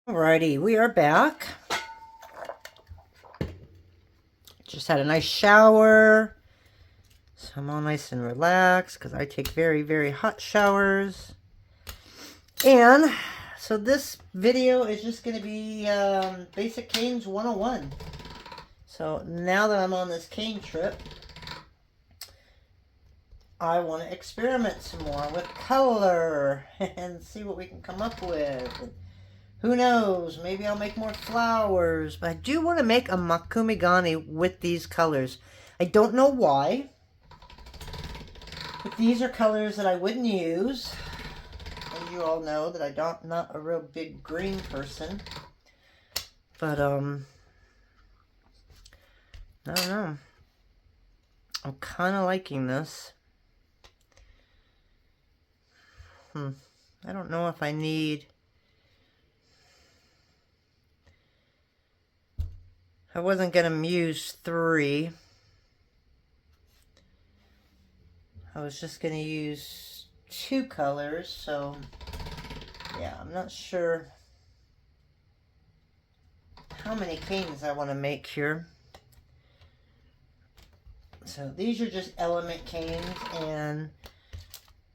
Alrighty, we are back. Just had a nice shower. So I'm all nice and relaxed because I take very, very hot showers. And so this video is just going to be Basic Canes 101. So now that I'm on this cane trip, I want to experiment some more with color and see what we can come up with. Who knows? Maybe I'll make more flowers. But I do want to make a Mokume Gane with these colors. I don't know why. But these are colors that I wouldn't use. As you all know that I'm not a real big green person. But, I don't know. I'm kind of liking this. I don't know if I need... I wasn't going to use 3. I was just going to use 2 colors, so yeah, I'm not sure how many canes I want to make here. So these are just element canes, and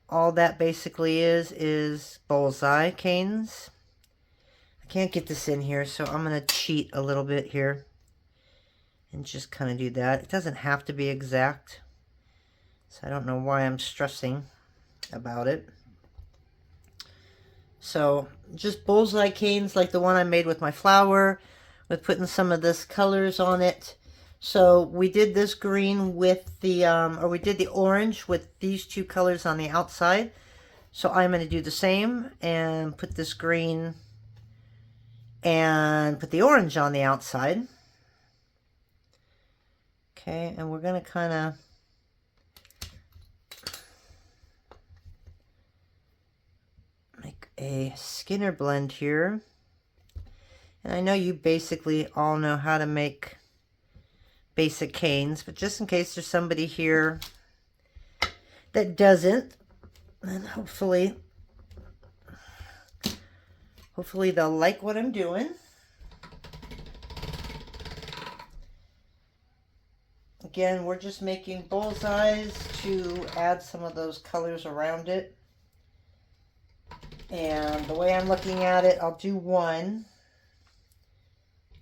all that basically is bullseye canes. I can't get this in here, so I'm going to cheat a little bit here and just kind of do that. It doesn't have to be exact, so I don't know why I'm stressing about it. So just bullseye canes like the one I made with my flower, with putting some of this colors on it. So we did this green with the, or we did the orange with these 2 colors on the outside. So I'm going to do the same and put this green and put the orange on the outside. Okay, and we're going to kind of make a Skinner blend here. And I know you basically all know how to make basic canes, but just in case there's somebody here that doesn't, then hopefully they'll like what I'm doing. Again, we're just making bullseyes to add some of those colors around it. And the way I'm looking at it, I'll do 1.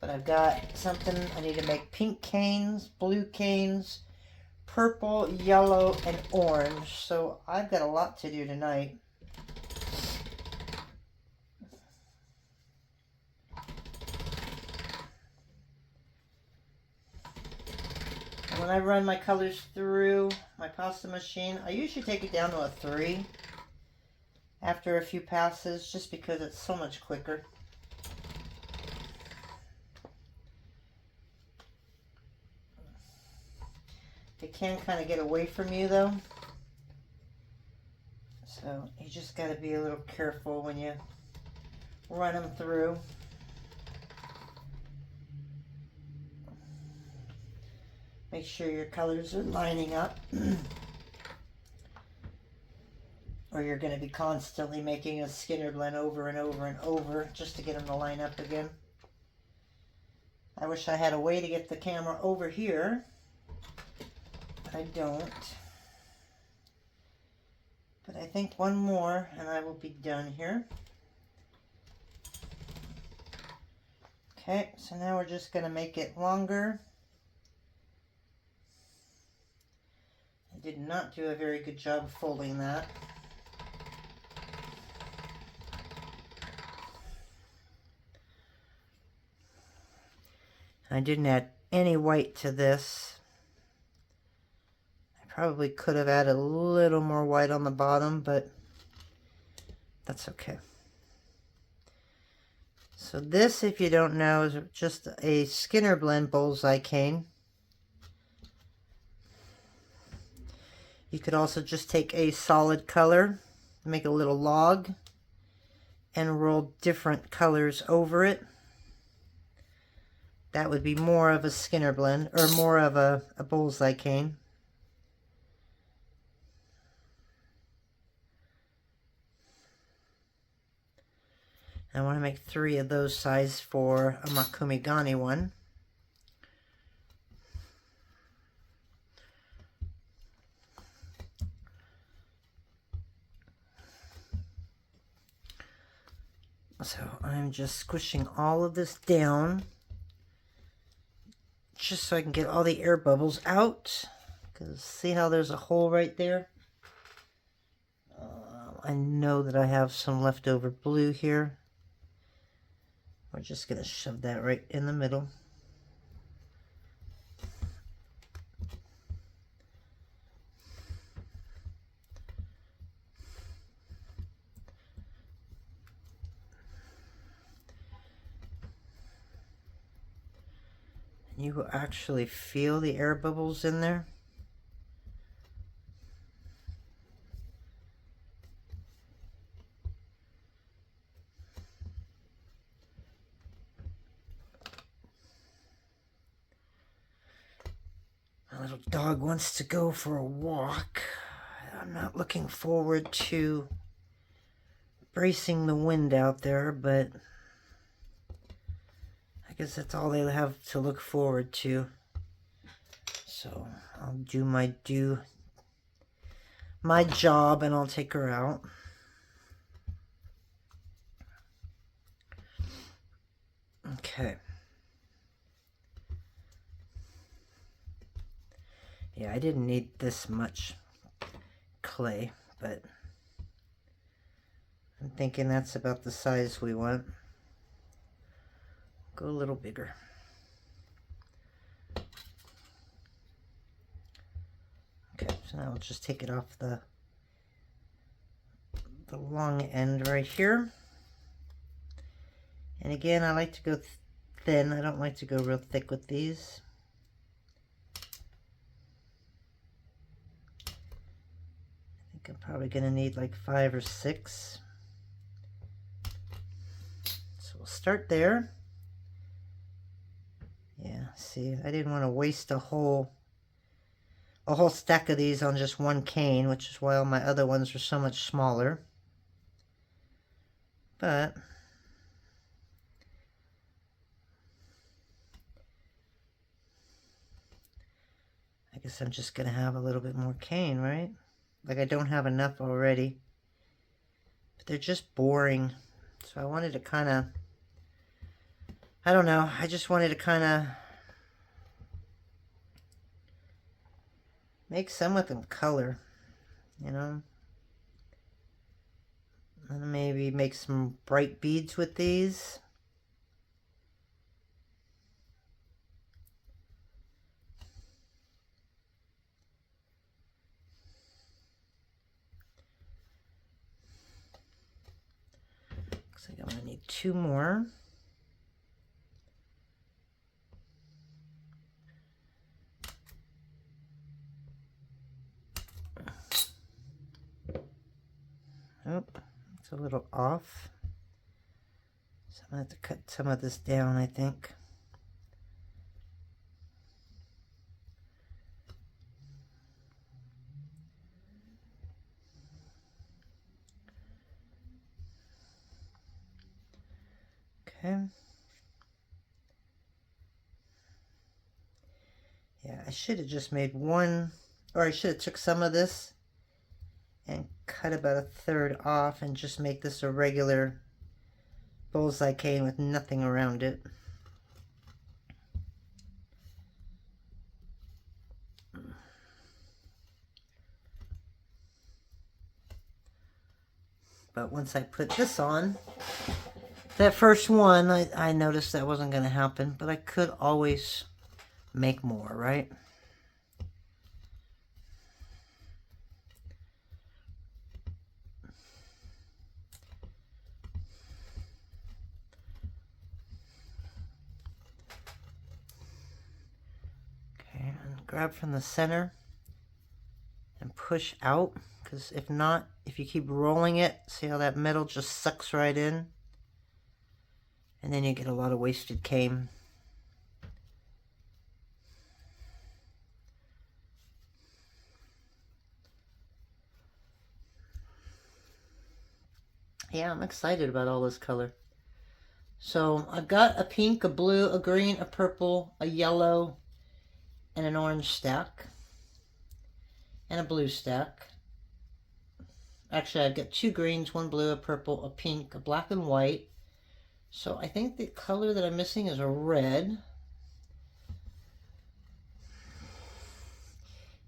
But I've got something, I need to make pink canes, blue canes, purple, yellow, and orange. So I've got a lot to do tonight. And when I run my colors through my pasta machine, I usually take it down to a 3 after a few passes, just because it's so much quicker. It can kind of get away from you though. So you just got to be a little careful when you run them through. Make sure your colors are lining up. Or you're going to be constantly making a Skinner blend over and over and over just to get them to line up again. I wish I had a way to get the camera over here. I don't. But I think 1 more and I will be done here. Okay, so now we're just going to make it longer. I did not do a very good job of folding that. I didn't add any white to this. Probably could have added a little more white on the bottom, but that's okay. So this, if you don't know, is just a Skinner blend bullseye cane. You could also just take a solid color, make a little log, and roll different colors over it. That would be more of a Skinner blend, or more of a bullseye cane. I want to make 3 of those size for a Mokume Gane one. So I'm just squishing all of this down just so I can get all the air bubbles out. Because see how there's a hole right there? I know that I have some leftover blue here. We're just going to shove that right in the middle. You will actually feel the air bubbles in there. My little dog wants to go for a walk. I'm not looking forward to bracing the wind out there, but I guess that's all they have to look forward to. So I'll do my job and I'll take her out. Okay. Yeah, I didn't need this much clay, but I'm thinking that's about the size we want. Go a little bigger. Okay, so now I'll just take it off the long end right here. And again, I like to go thin. I don't like to go real thick with these. I think I'm probably going to need like 5 or 6. So we'll start there. Yeah, see, I didn't want to waste a whole stack of these on just one cane, which is why all my other ones are so much smaller. But I guess I'm just going to have a little bit more cane, right? Like I don't have enough already. But they're just boring. So I wanted to kind of, I don't know, I just wanted to kind of make some with them color, you know? And maybe make some bright beads with these. Looks like I'm going to need 2 more. Oh, it's a little off. So I'm going to have to cut some of this down, I think. Okay. Yeah, I should have just made one, or I should have took some of this and cut about 1/3 off and just make this a regular bullseye cane with nothing around it. But once I put this on, that first one, I noticed that wasn't going to happen, but I could always make more, right? Okay, and grab from the center and push out, because if not, if you keep rolling it, see how that metal just sucks right in? And then you get a lot of wasted cane. Yeah, I'm excited about all this color. So I've got a pink, a blue, a green, a purple, a yellow, and an orange stack, and a blue stack. Actually, I've got 2 greens, 1 blue, a purple, a pink, a black and white. So I think the color that I'm missing is a red.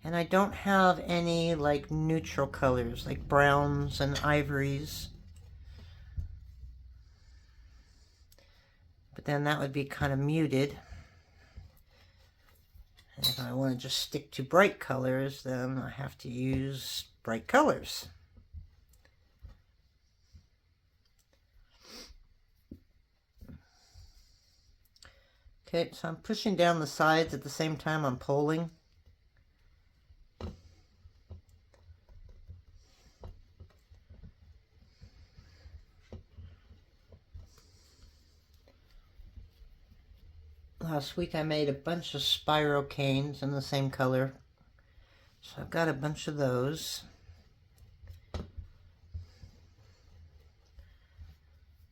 And I don't have any like neutral colors, like browns and ivories. But then that would be kind of muted. And if I want to just stick to bright colors, then I have to use bright colors. Okay, so I'm pushing down the sides at the same time I'm pulling. Last week I made a bunch of spiral canes in the same color. So I've got a bunch of those.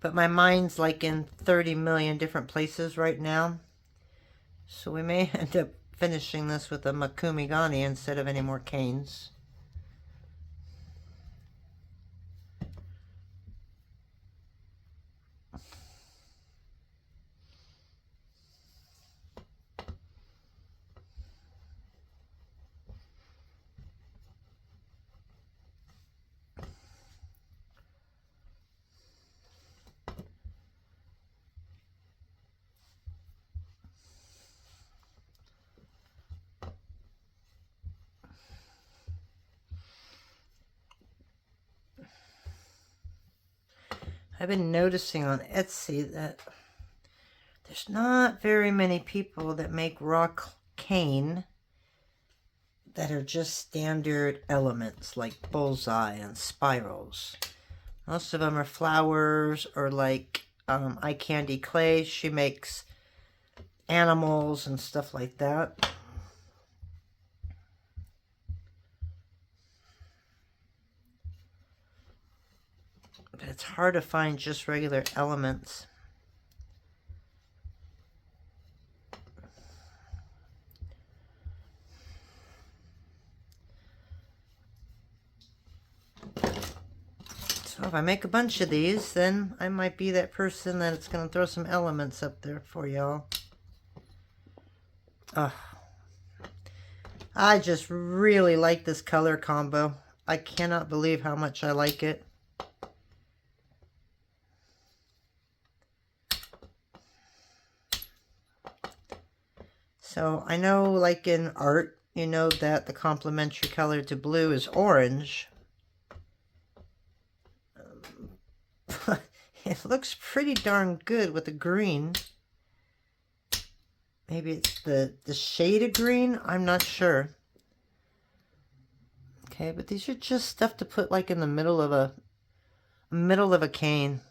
But my mind's like in 30 million different places right now. So we may end up finishing this with a Mokume Gane instead of any more canes. I've been noticing on Etsy that there's not very many people that make raw cane that are just standard elements like bullseye and spirals. Most of them are flowers or like Eye Candy Clay. She makes animals and stuff like that. But it's hard to find just regular elements. So if I make a bunch of these, then I might be that person that it's going to throw some elements up there for y'all. Oh, I just really like this color combo. I cannot believe how much I like it. So I know like in art, you know that the complementary color to blue is orange. It looks pretty darn good with the green. Maybe it's the shade of green. I'm not sure. Okay, but these are just stuff to put like in the middle of a cane.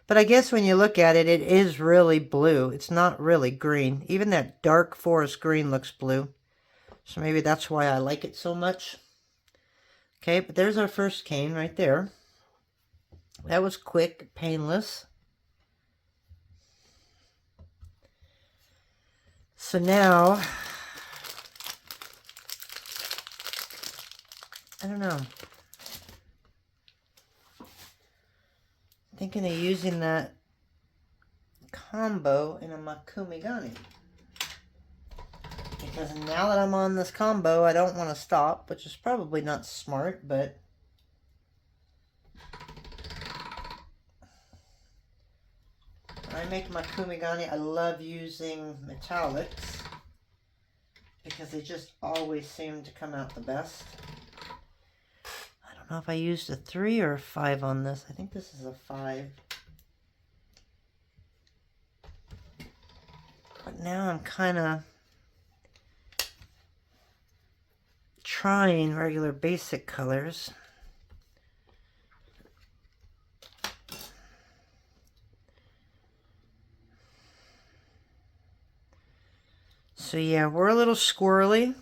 But I guess when you look at it, it is really blue. It's not really green. Even that dark forest green looks blue. So maybe that's why I like it so much. Okay, but there's our first cane right there. That was quick, painless. So now, I don't know. Thinking of using that combo in a Mokume Gane. Because now that I'm on this combo, I don't want to stop, which is probably not smart, but when I make Mokume Gane, I love using metallics because they just always seem to come out the best. I don't know if I used a 3 or a 5 on this. I think this is a 5. But now I'm kind of trying regular basic colors. So yeah, we're a little squirrely.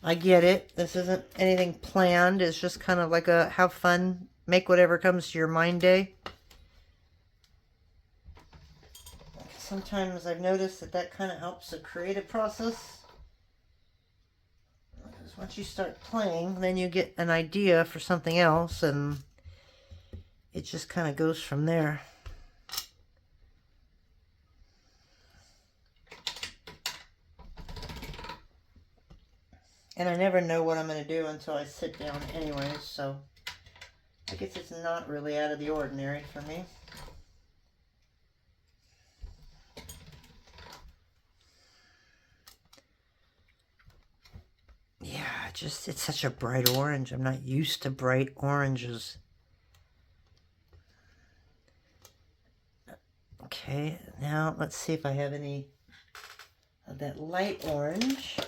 I get it. This isn't anything planned. It's just kind of like a have fun, make whatever comes to your mind day. sometimes I've noticed that that kind of helps the creative process. Because once you start playing, then you get an idea for something else, and it just kind of goes from there. And I never know what I'm going to do until I sit down anyways, so I guess it's not really out of the ordinary for me. Yeah, it's such a bright orange. I'm not used to bright oranges. Okay, now let's see if I have any of that light orange.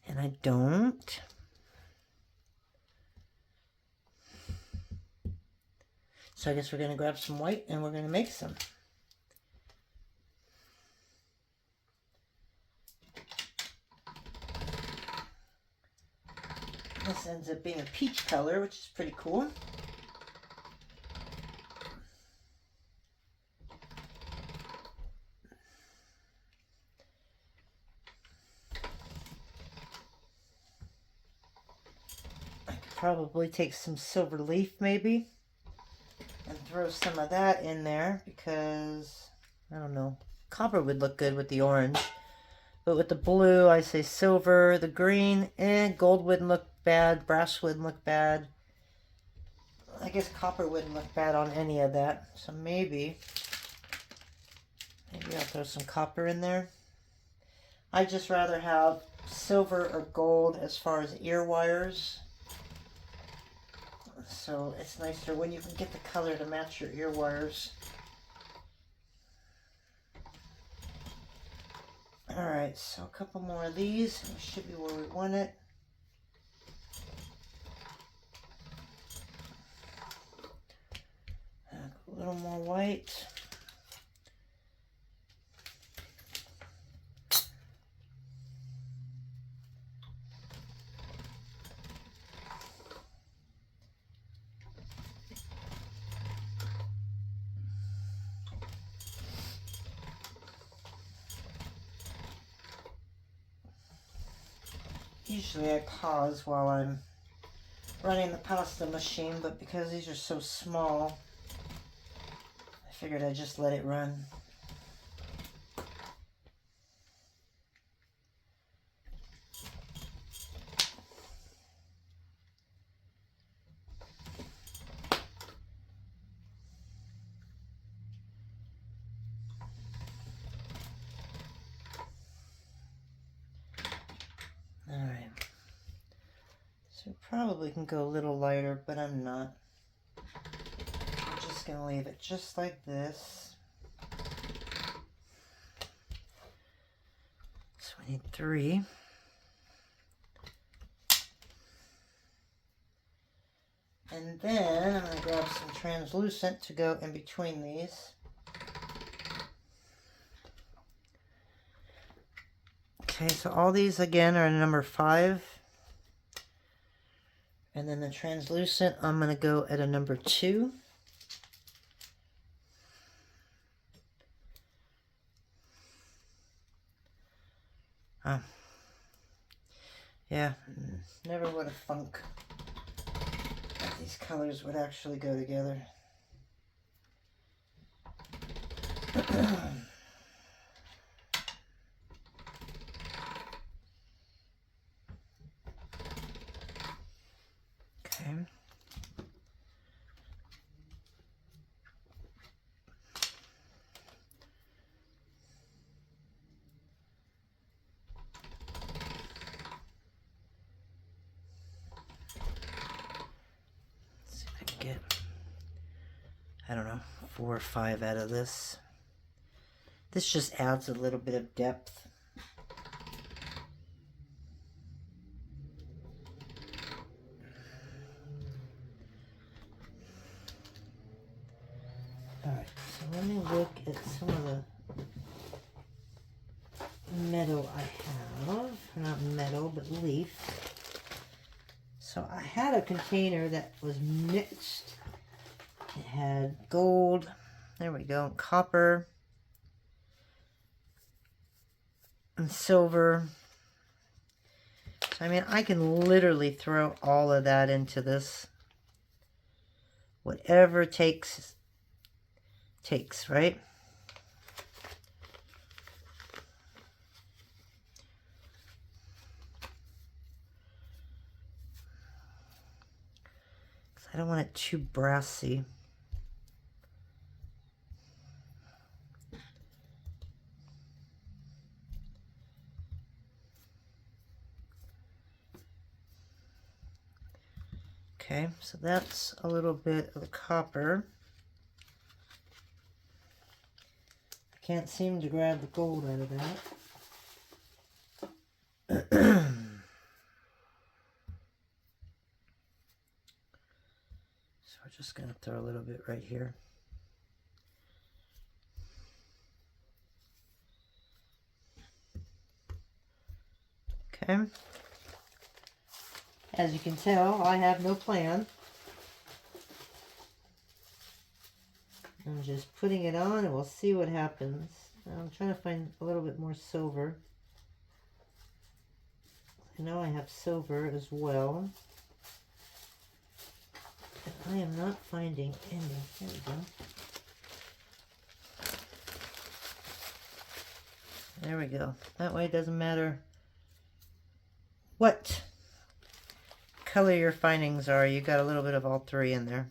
And I don't. So I guess we're going to grab some white and we're going to make some. This ends up being a peach color, which is pretty cool. I could probably take some silver leaf maybe and throw some of that in there because, I don't know, copper would look good with the orange. But with the blue, I say silver. The green, gold wouldn't look bad. Brass wouldn't look bad. I guess copper wouldn't look bad on any of that. So maybe I'll throw some copper in there. I'd just rather have silver or gold as far as ear wires. So it's nicer when you can get the color to match your ear wires. Alright, so a couple more of these. It should be where we want it. A little more white. Usually I pause while I'm running the pasta machine, but because these are so small, I figured I'd just let it run. Alright. So probably can go a little lighter, but I'm not. I'm just going to leave it just like this. So we need 3. And then I'm going to grab some translucent to go in between these. Okay, so all these again are number 5. And then the translucent, I'm going to go at a number 2. Yeah, never would have thunk that these colors would actually go together. Okay. Let's see if I can get, I don't know, 4 or 5 out of this. This just adds a little bit of depth. Alright, so let me look at some of the metal I have. Not metal, but leaf. So I had a container that was mixed. It had gold, There we go. Copper and silver. So, I mean, I can literally throw all of that into this. Whatever takes, right? I don't want it too brassy. Okay, so that's a little bit of the copper. I can't seem to grab the gold out of that. So we're just going to throw a little bit right here. Okay. As you can tell, I have no plan. I'm just putting it on and we'll see what happens. I'm trying to find a little bit more silver. I know I have silver as well. But I am not finding any. There we go. There we go. That way it doesn't matter what color your findings are. You got a little bit of all three in there.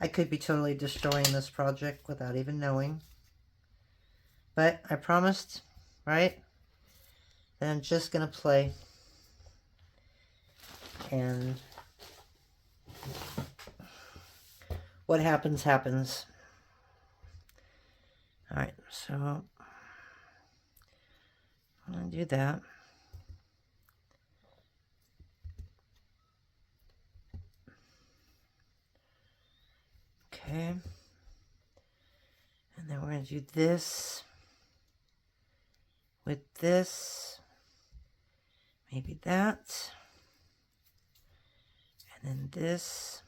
I could be totally destroying this project without even knowing. But I promised, right, that I'm just going to play. And what happens, happens. Alright, so I'm going to do that. Okay. And then we're going to do this with this. Maybe that. And then this.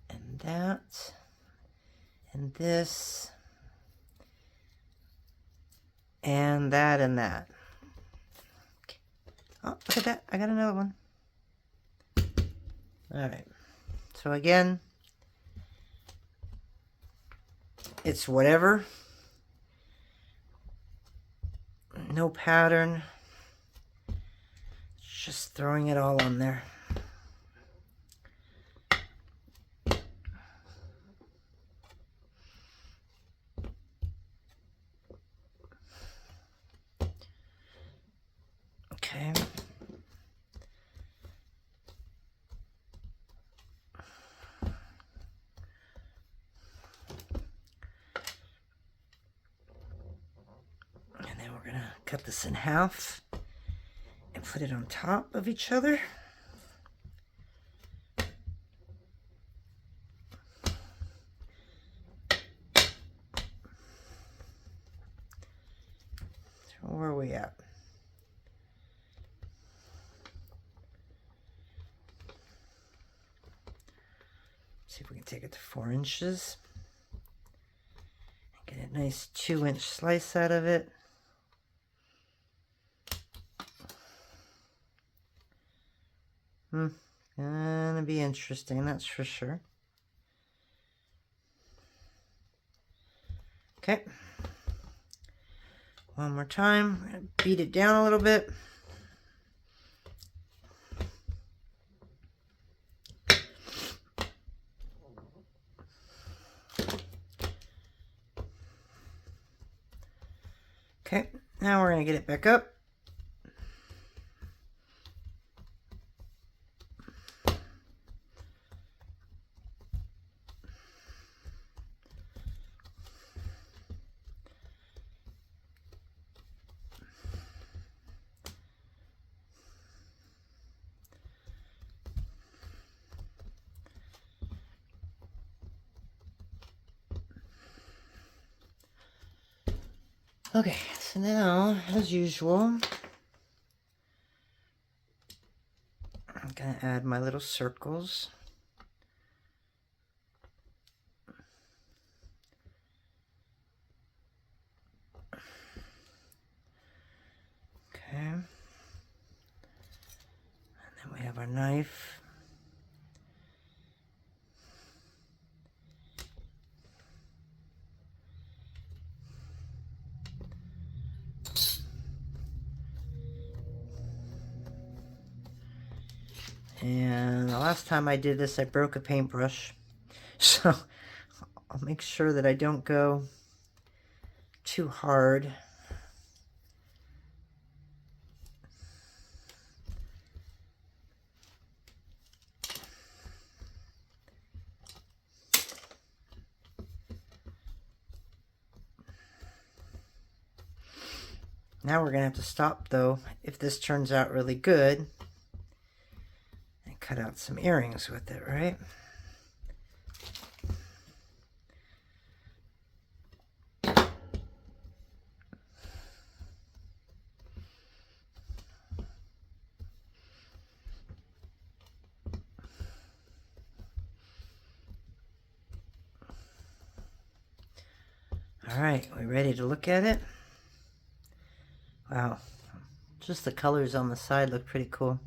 And that. And this. And that and that. Okay. Oh, look at that. I got another one. Alright. So again, it's whatever. No pattern. Just throwing it all on there. Okay. And then we're gonna cut this in half and put it on top of each other. So where are we at? See if we can take it to 4 inches. Get a nice 2-inch slice out of it. Gonna be interesting, that's for sure. Okay. One more time. I'm gonna beat it down a little bit. Okay, now we're going to get it back up. Okay, so now, as usual, I'm going to add my little circles. Grab our knife. And the last time I did this, I broke a paintbrush. So I'll make sure that I don't go too hard. Now we're going to have to stop, though, if this turns out really good, and cut out some earrings with it, right? All right, we ready to look at it? Wow, just the colors on the side look pretty cool.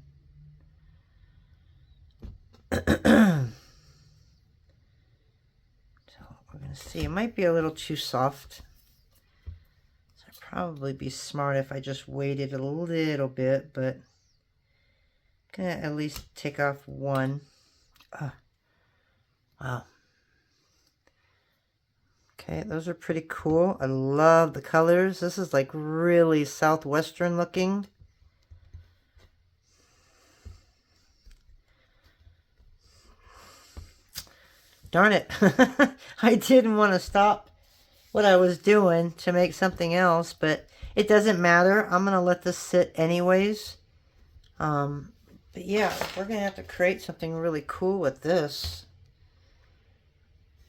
So we're going to see. It might be a little too soft. So I'd probably be smart if I just waited a little bit, but I'm going to at least take off one. Wow. Okay, those are pretty cool. I love the colors. This is like really southwestern looking. Darn it. I didn't want to stop what I was doing to make something else, but it doesn't matter. I'm going to let this sit anyways. But yeah, we're going to have to create something really cool with this.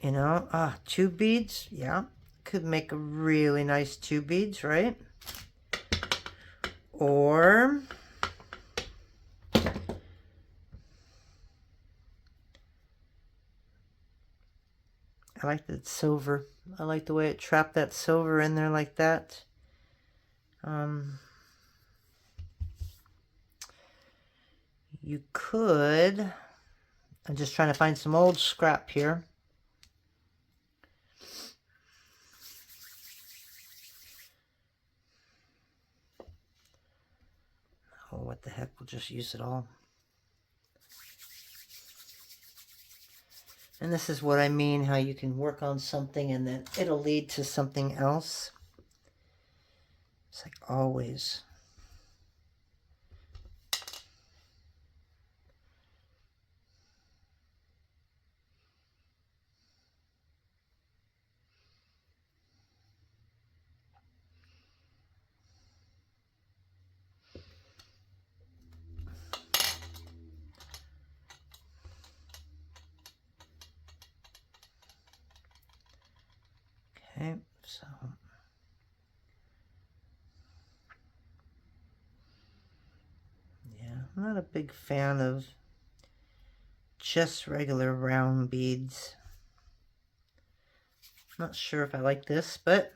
You know, tube beads, yeah. Could make a really nice tube beads, right? Or I like that silver. I like the way it trapped that silver in there like that. You could, I'm just trying to find some old scrap here. Oh, what the heck, we'll just use it all. And this is what I mean, how you can work on something and then it'll lead to something else. It's like always. Okay, so yeah, I'm not a big fan of just regular round beads. Not sure if I like this, but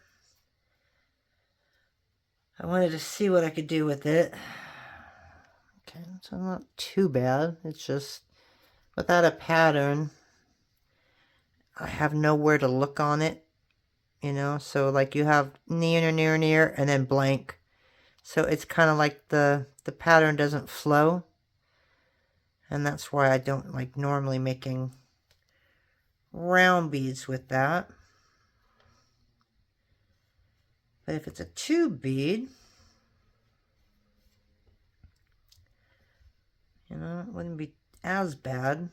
I wanted to see what I could do with it. Okay, so not too bad. It's just without a pattern, I have nowhere to look on it. You know, so like you have near, and then blank. So it's kind of like the pattern doesn't flow. And that's why I don't like normally making round beads with that. But if it's a tube bead, you know, it wouldn't be as bad.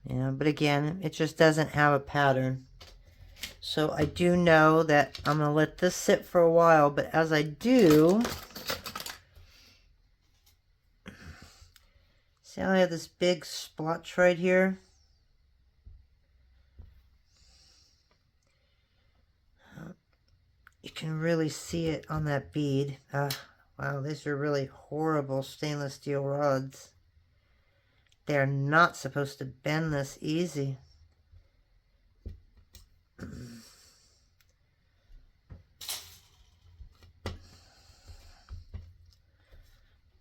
Yeah, but again, it just doesn't have a pattern. So I do know that I'm going to let this sit for a while, but as I do, see how I have this big splotch right here? You can really see it on that bead. Wow, these are really horrible stainless steel rods. They're not supposed to bend this easy.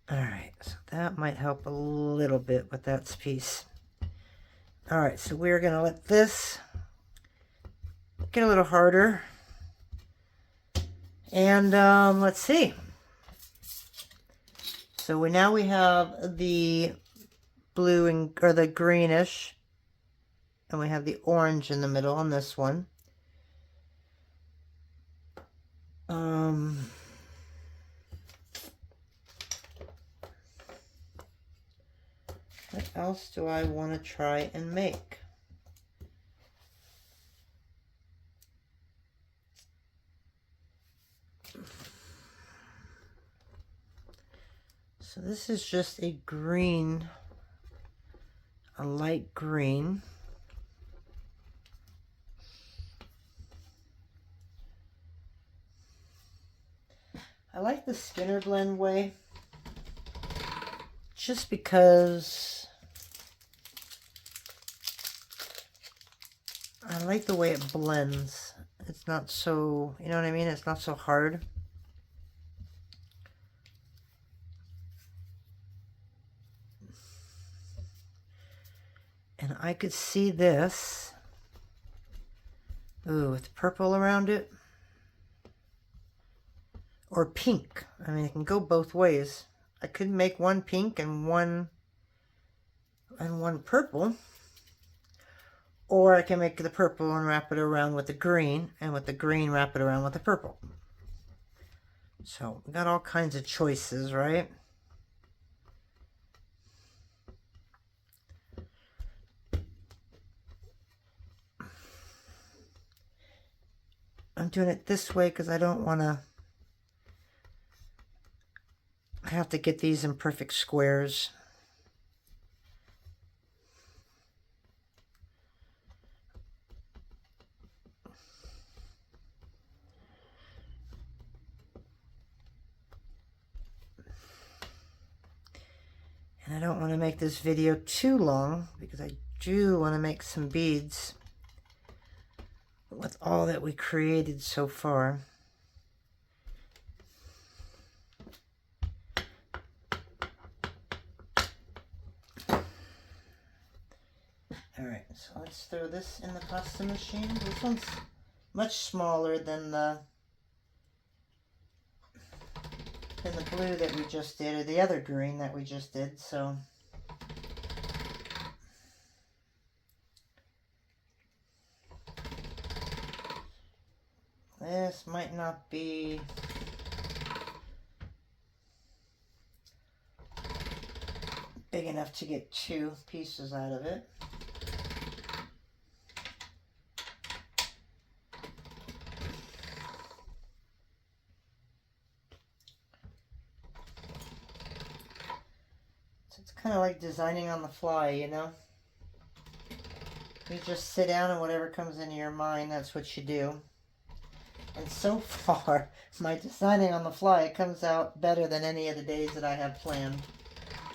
Alright, so that might help a little bit with that piece. Alright, so we're going to let this get a little harder. And let's see. So now we have the blue and or the greenish, and we have the orange in the middle on this one. What else do I want to try and make? So this is just a green, a light green. I like the Skinner blend way, just because I like the way it blends. It's not so, you know what I mean? It's not so hard. And I could see this, ooh, with purple around it. Or pink. I mean, it can go both ways. I could make one pink and one purple. Or I can make the purple and wrap it around with the green, and with the green wrap it around with the purple. So we got all kinds of choices, right? I'm doing it this way because I don't want to. I have to get these in perfect squares. And I don't want to make this video too long because I do want to make some beads with all that we created so far. Alright, so let's throw this in the pasta machine. This one's much smaller than the blue that we just did, or the other green that we just did, so this might not be big enough to get 2 pieces out of it. Kind of like designing on the fly, you know? You just sit down and whatever comes into your mind, that's what you do. And so far, my designing on the fly comes out better than any of the days that I have planned.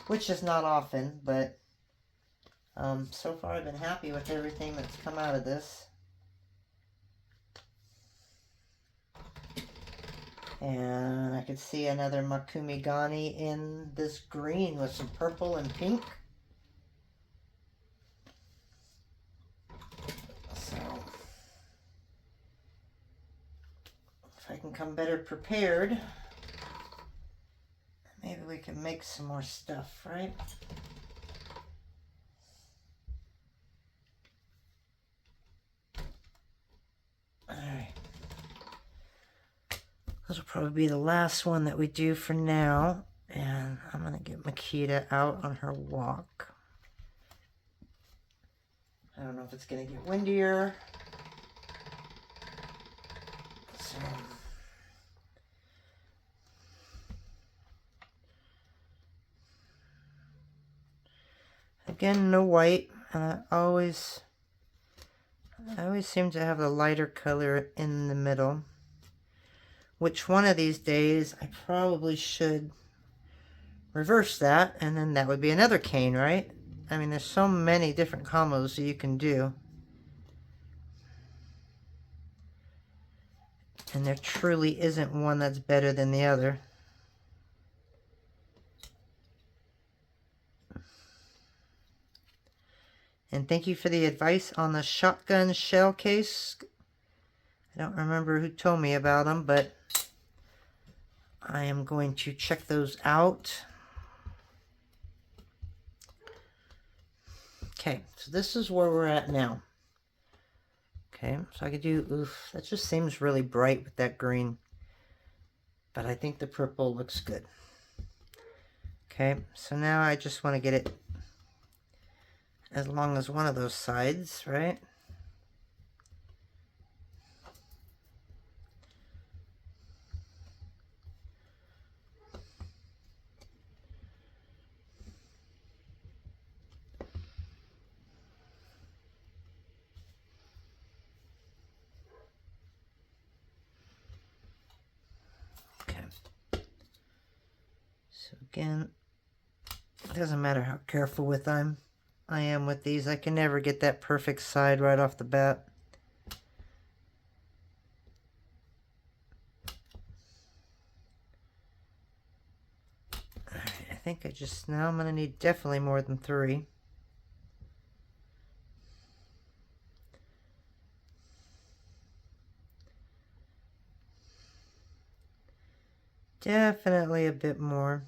Which is not often, but so far I've been happy with everything that's come out of this. And I could see another Mokume Gane in this green with some purple and pink. So, if I can come better prepared, maybe we can make some more stuff, right? Alright. This will probably be the last one that we do for now. And I'm going to get Makita out on her walk. I don't know if it's going to get windier. So, again, no white. And I always seem to have the lighter color in the middle. Which one of these days I probably should reverse that, and then that would be another cane, right? I mean, there's so many different combos that you can do. And there truly isn't one that's better than the other. And thank you for the advice on the shotgun shell case. I don't remember who told me about them, but I am going to check those out. Okay, so this is where we're at now. Okay, so I could do, oof, that just seems really bright with that green. But I think the purple looks good. Okay, so now I just want to get it as long as one of those sides, right? Okay. So again, it doesn't matter how careful I am with these. I can never get that perfect side right off the bat. Alright, I think now I'm going to need definitely more than 3. Definitely a bit more.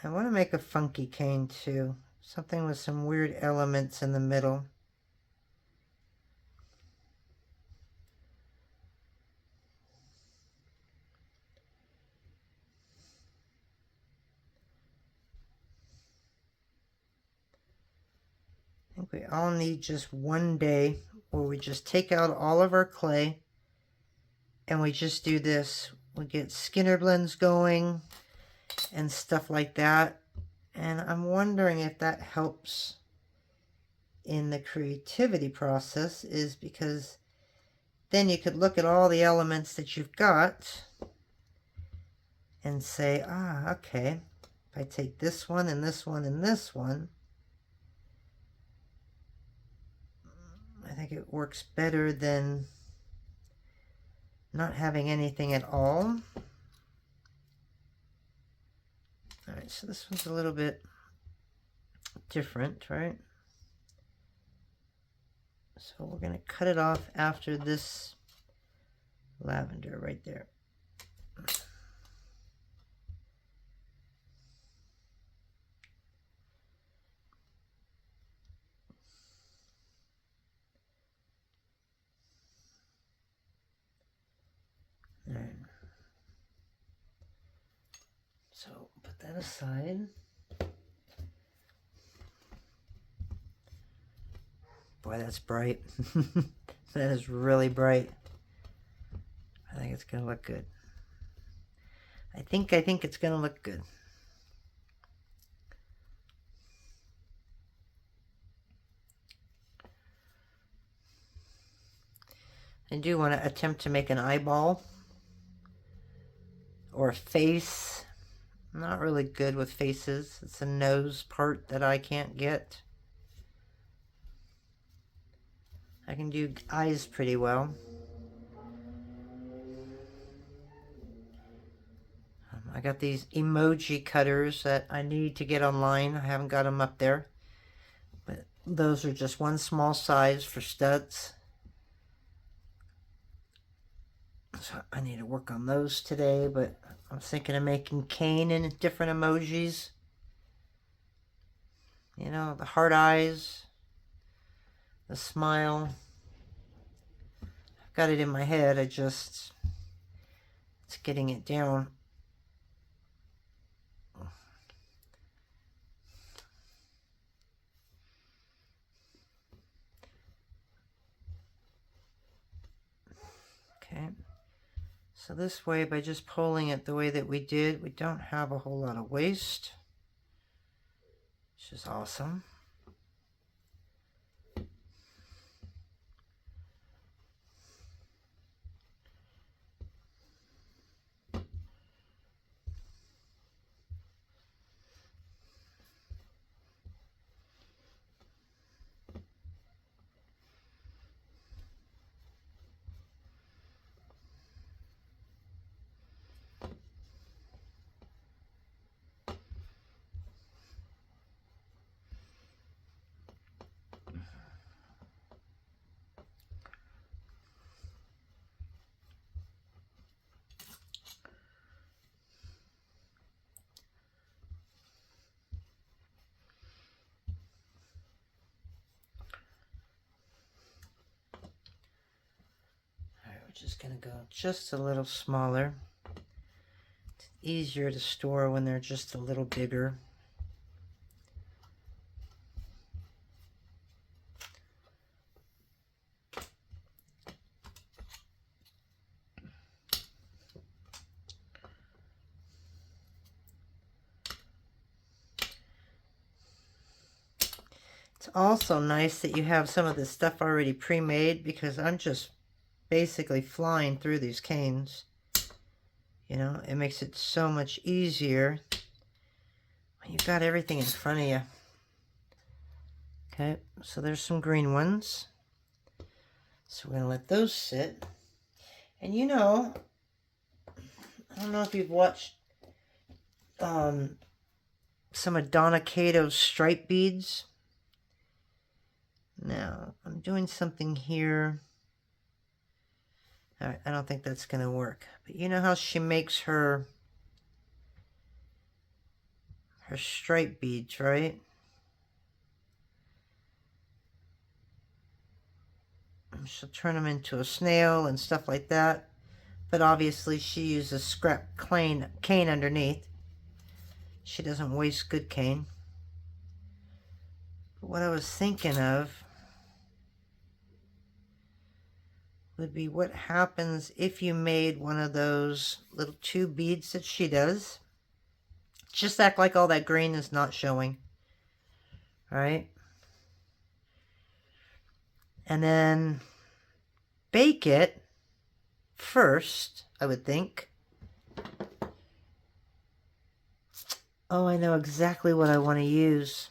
I want to make a funky cane too. Something with some weird elements in the middle. I think we all need just one day where we just take out all of our clay and we just do this. We get Skinner blends going and stuff like that. And I'm wondering if that helps in the creativity process, is because then you could look at all the elements that you've got and say, ah, okay, if I take this one and this one and this one, I think it works better than not having anything at all. Alright, so this one's a little bit different, right? So we're going to cut it off after this lavender right there. Alright. So put that aside. Boy, that's bright. That is really bright. I think it's gonna look good. I think it's gonna look good. I do want to attempt to make an eyeball or a face. I'm not really good with faces. It's the nose part that I can't get. I can do eyes pretty well. I got these emoji cutters that I need to get online. I haven't got them up there. But those are just one small size for studs. So I need to work on those today, but I'm thinking of making Cane in different emojis. You know, the heart eyes, the smile. I've got it in my head, it's getting it down. Okay. So this way, by just pulling it the way that we did, we don't have a whole lot of waste, which is awesome. we're just going to go just a little smaller. It's easier to store when they're just a little bigger. It's also nice that you have some of this stuff already pre-made, because I'm just basically flying through these canes. You know, it makes it so much easier when you've got everything in front of you. Okay, so there's some green ones. So we're going to let those sit. And you know, I don't know if you've watched some of Donna Cato's stripe beads. Now, I'm doing something here. All right, I don't think that's going to work. But you know how she makes her stripe beads, right? She'll turn them into a snail and stuff like that. But obviously she uses scrap cane underneath. She doesn't waste good cane. But what I was thinking of would be what happens if you made one of those little 2 beads that she does. Just act like all that green is not showing. All right? And then bake it first, I would think. Oh, I know exactly what I want to use.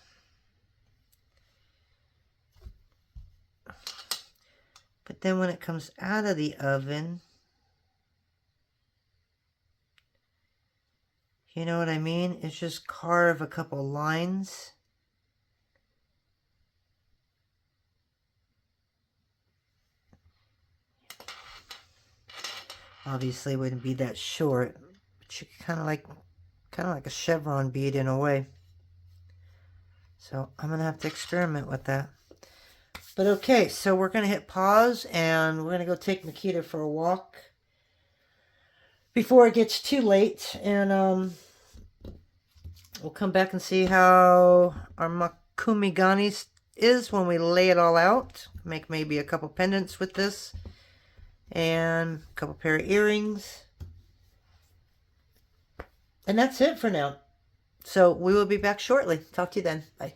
But then when it comes out of the oven, you know what I mean? It's just carve a couple lines. Obviously it wouldn't be that short, but you kind of like a chevron bead in a way. So I'm going to have to experiment with that. But okay, so we're going to hit pause and we're going to go take Makita for a walk before it gets too late. And we'll come back and see how our Mokume Gane is when we lay it all out. Make maybe a couple pendants with this and a couple pair of earrings. And that's it for now. So we will be back shortly. Talk to you then. Bye.